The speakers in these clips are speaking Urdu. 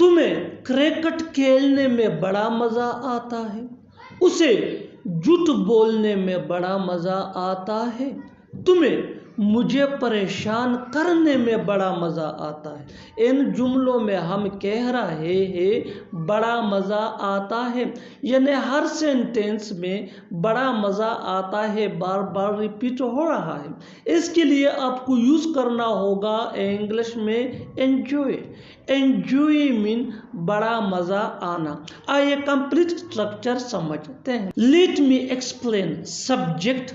تمہیں کرکٹ کھیلنے میں بڑا مزہ آتا ہے، اسے جھوٹ بولنے میں بڑا مزہ آتا ہے، تمہیں مجھے پریشان کرنے میں بڑا مزہ آتا ہے۔ ان جملوں میں ہم کہہ رہے ہیں بڑا مزہ آتا ہے، یعنی ہر سینٹینس میں بڑا مزہ آتا ہے بار بار ریپیٹ ہو رہا ہے۔ اس کے لیے آپ کو یوز کرنا ہوگا انگلش میں انجوائے۔ انجوائے مین بڑا مزہ آنا۔ آئیے کمپلیٹ اسٹرکچر سمجھتے ہیں۔ Let me explain subject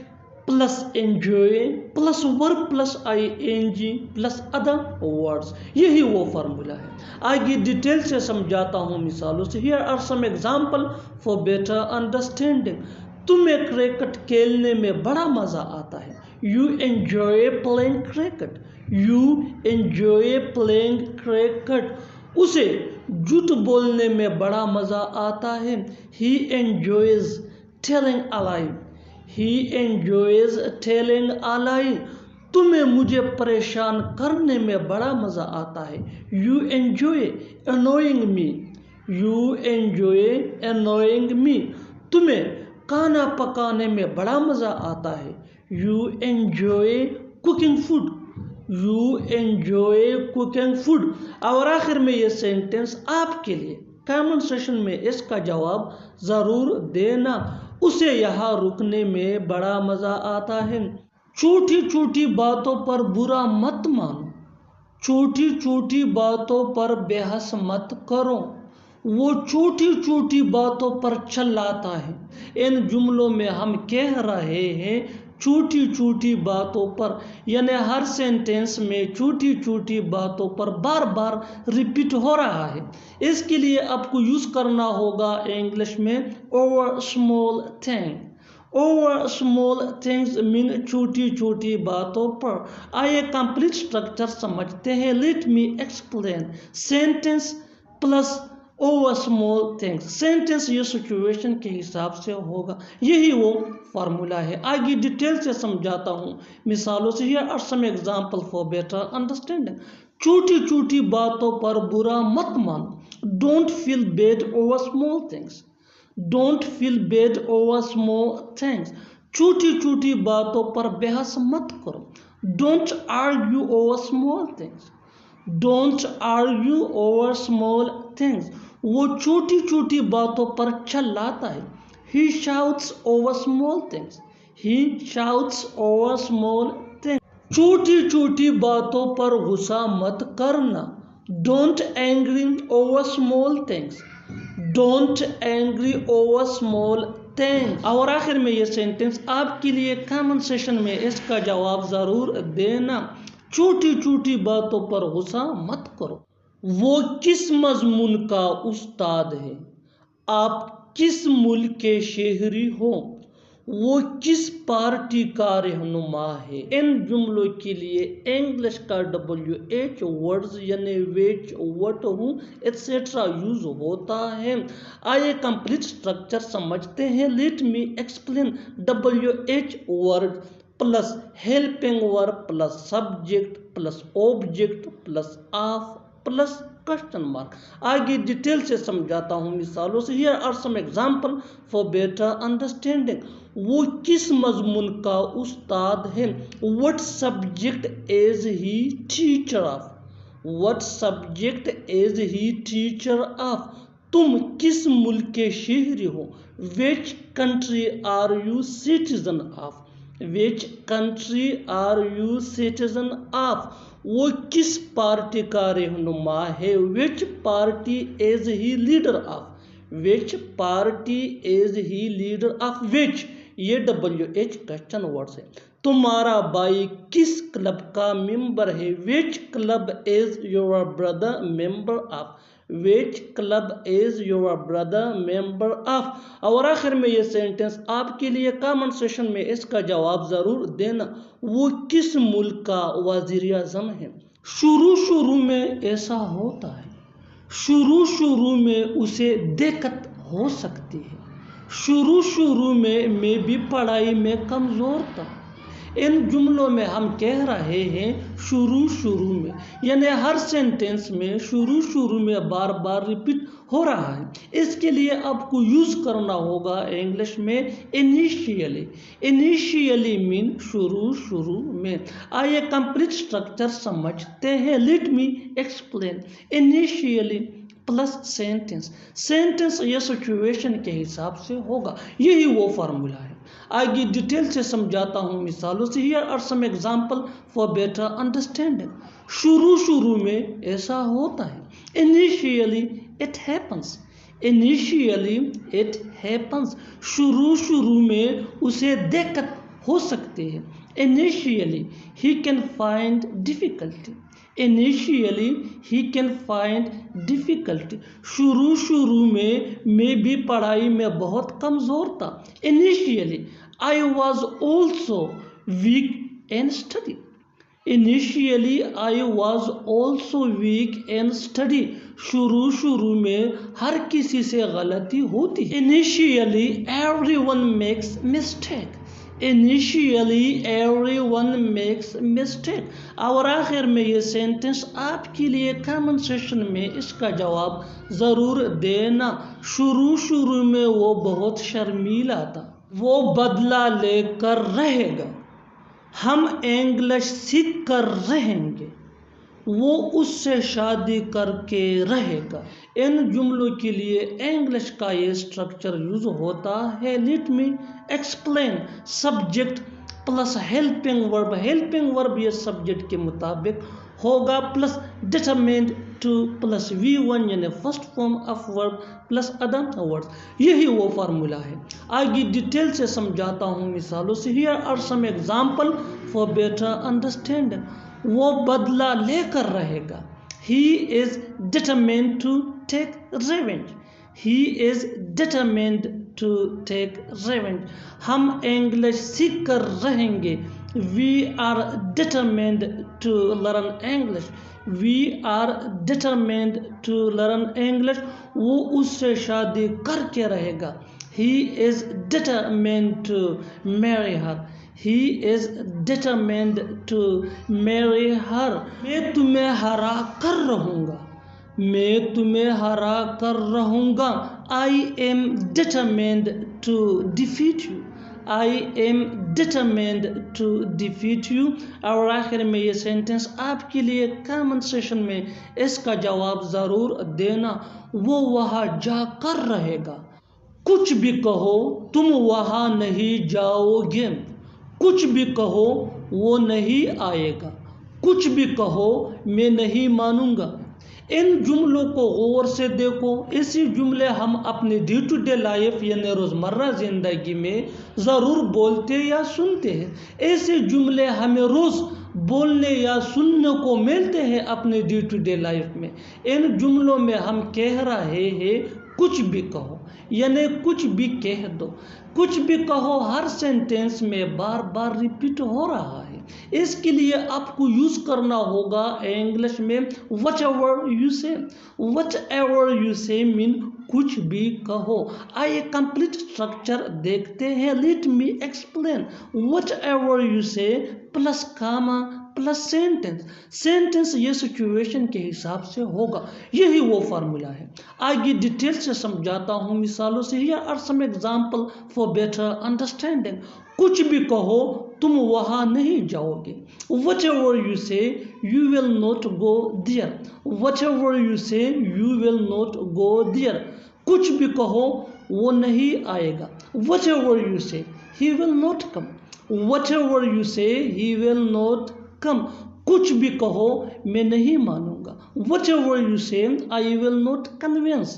plus enjoy plus verb plus ing plus other words, یہی وہ فارمولا ہے۔ آگے ڈیٹیل سے سمجھاتا ہوں مثالوں سے۔ Here are some example for better understanding۔ تمہیں کرکٹ کھیلنے میں بڑا مزہ آتا ہے۔ You enjoy playing cricket۔ You enjoy playing cricket۔ اسے جھوٹ بولنے میں بڑا مزہ آتا ہے۔ He enjoys telling a lie۔ He enjoys telling a lie۔ تمہیں مجھے پریشان کرنے میں بڑا مزہ آتا ہے۔ You enjoy annoying me۔ You enjoy annoying me۔ تمہیں کھانا پکانے میں بڑا مزہ آتا ہے۔ You enjoy cooking food۔ You enjoy cooking food۔ اور آخر میں یہ سینٹنس آپ کے لیے کامن سیشن میں اس کا جواب ضرور دینا۔ اسے یہاں رکنے میں بڑا مزہ آتا ہے۔ چھوٹی چھوٹی باتوں پر برا مت مانو۔ چھوٹی چھوٹی باتوں پر بحث مت کرو۔ وہ چھوٹی چھوٹی باتوں پر چلاتا ہے۔ ان جملوں میں ہم کہہ رہے ہیں چھوٹی چھوٹی باتوں پر، یعنی ہر سینٹینس میں چھوٹی چھوٹی باتوں پر بار بار ریپیٹ ہو رہا ہے۔ اس کے لیے آپ کو یوز کرنا ہوگا انگلش میں over small thing۔ over small things مین چھوٹی چھوٹی باتوں پر۔ آئیے کمپلیٹ اسٹرکچر سمجھتے ہیں۔ Let me explain sentence plus over small things۔ Sentence یہ سچویشن کے حساب سے ہوگا، یہی وہ فارمولا ہے۔ آگے ڈیٹیل سے سمجھاتا ہوں مثالوں سے۔ Here are some example for better understanding۔ چھوٹی چھوٹی باتوں پر برا مت مانو۔ Don't feel bad over small things۔ Don't feel bad over small things۔ چھوٹی چھوٹی باتوں پر بحث مت کرو۔ Don't argue over small things۔ Don't argue over small things۔ وہ چھوٹی چھوٹی باتوں پر چلاتا ہے۔ He shouts over small things۔ He shouts over small things۔ چھوٹی چھوٹی باتوں پر غصہ مت کرنا۔ Don't angry over small things۔ Don't angry over small things۔ اور آخر میں یہ سینٹنس آپ کے لیے کامن سیشن میں اس کا جواب ضرور دینا۔ چھوٹی چھوٹی باتوں پر غصہ مت کرو۔ وہ کس مضمون کا استاد ہے؟ آپ کس ملک کے شہری ہو؟ وہ کس پارٹی کا رہنما ہے؟ ان جملوں کے لیے انگلش کا WH ورڈز یعنی which what who etc use ہوتا ہے۔ آئیے کمپلیٹ اسٹرکچر سمجھتے ہیں۔ Let me explain WH word plus helping verb plus subject plus object plus of plus question mark. آگے ڈیٹیل سے سمجھاتا ہوں مثالوں سے۔ Here are some example for better understanding۔ وہ کس مضمون کا استاد ہے؟ What subject is he teacher of؟ What subject is he teacher of؟ تم کس ملک کے شہری ہو؟ Which country are you citizen of؟ Which country are you citizen of؟ وہ کس پارٹی کا رہنما ہے؟ Which party is he leader of؟ Which party is he leader of؟ Which یہ WH کوسچن ورڈ ہے۔ تمہارا بھائی کس کلب کا ممبر ہے؟ Which club is your brother member of؟ Which club is your brother member of؟ اور آخر میں یہ سینٹنس آپ کے لیے کامن سیشن میں اس کا جواب ضرور دینا۔ وہ کس ملک کا وزیر اعظم ہے؟ شروع میں ایسا ہوتا ہے۔ شروع میں اسے دقت ہو سکتی ہے۔ شروع میں بھی پڑھائی میں کمزور تھا۔ ان جملوں میں ہم کہہ رہے ہیں شروع میں، یعنی ہر سینٹنس میں شروع میں بار بار ریپیٹ ہو رہا ہے. اس کے لیے آپ کو یوز کرنا ہوگا انگلش میں انیشیلی. انیشیلی مین شروع میں. آئیے کمپلیٹ اسٹرکچر سمجھتے ہیں. Let me explain. Initially plus sentence یہ سچویشن کے حساب سے ہوگا. یہی وہ فارمولا ہے. آگے ڈیٹیل سے سمجھاتا ہوں مثالوں سے. Here are some example for better understanding. شروع میں ایسا ہوتا ہے. Initially it happens. Initially it happens. شروع میں اسے دقت ہو سکتی ہے. Initially he can find difficulty. Initially he can find difficulty. شروع میں بھی پڑھائی میں بہت کمزور تھا. Initially I was also weak in study. Initially I was also weak in study. شروع میں ہر کسی سے غلطی ہوتی ہے. Initially everyone makes mistake. Initially everyone makes mistake. اور آخر میں یہ سینٹنس آپ کے لیے کامن سیشن میں اس کا جواب ضرور دینا. شروع میں وہ بہت شرمیلا تھا. وہ بدلہ لے کر رہے گا. ہم انگلش سیکھ کر رہیں گے. وہ اس سے شادی کر کے رہے گا. ان جملوں کے لیے انگلش کا یہ اسٹرکچر یوز ہوتا ہے. Let me explain. Subject plus helping ورب. ہیلپنگ ورب یہ سبجیکٹ کے مطابق ہوگا plus determined two plus V1 یعنی first form of verb plus other words. یہی وہ فارمولا ہے. آگے ڈیٹیل سے سمجھاتا ہوں مثالوں سے. Here are some example for better understanding. وہ بدلہ لے کر رہے گا. He is determined to take revenge. He is determined to take revenge. ہم انگلش سیکھ کر رہیں گے. We are determined to learn English. We are determined to learn English. وہ اس سے شادی کر کے رہے گا. He is determined to marry her. He is determined to marry her. میں تمہیں ہرا کر رہوں گا. میں تمہیں ہرا کر رہوں گا. I am determined to defeat you. I am determined to defeat you. اور آخر میں یہ سینٹنس آپ کے لیے کامن سیشن میں اس کا جواب ضرور دینا. وہ وہاں جا کر رہے گا. کچھ بھی کہو تم وہاں نہیں جاؤ گے. کچھ بھی کہو وہ نہیں آئے گا. کچھ بھی کہو میں نہیں مانوں گا. ان جملوں کو غور سے دیکھو. اسی جملے ہم اپنے ڈے ٹو ڈے لائف یعنی روزمرہ زندگی میں ضرور بولتے یا سنتے ہیں. ایسے جملے ہمیں روز بولنے یا سننے کو ملتے ہیں اپنے ڈے ٹو ڈے لائف میں. ان جملوں میں ہم کہہ رہے ہیں کچھ بھی کہو یعنی کچھ بھی کہہ دو. کچھ بھی کہو ہر سینٹینس میں بار بار ریپیٹ ہو رہا ہے. اس کے لیے آپ کو یوز کرنا ہوگا انگلش میں whatever you say. whatever you say mean کچھ بھی کہو. آئیے کمپلیٹ اسٹرکچر دیکھتے ہیں. Let me explain. whatever you say plus Cama plus sentence یہ سچویشن کے حساب سے ہوگا. یہی وہ فارمولا ہے. آگے ڈیٹیل سے سمجھاتا ہوں مثالوں سے. Here are some example for better understanding. کچھ بھی کہو تم وہاں نہیں جاؤ گے. whatever you say you will not go there. whatever you say you will not go there. کچھ بھی کہو وہ نہیں آئے گا. whatever you say he will not come. whatever you say he will not come. کچھ بھی کہو میں نہیں مانوں گا. whatever you say I will not convince.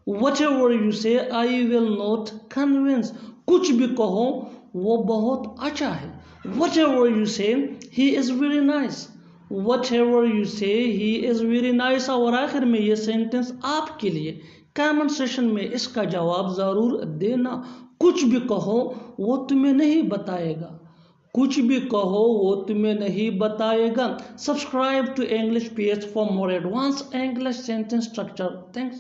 whatever you say I will not convince. کچھ بھی کہو وہ بہت اچھا ہے. whatever you say he is very nice. whatever you say he is very nice. اور آخر میں یہ سینٹنس آپ کے لیے کامن سیشن میں اس کا جواب ضرور دینا. کچھ بھی کہو وہ تمہیں نہیں بتائے گا. کچھ بھی کہو وہ تمہیں نہیں بتائے گا. Subscribe to English page for more advance English sentence structure. Thanks.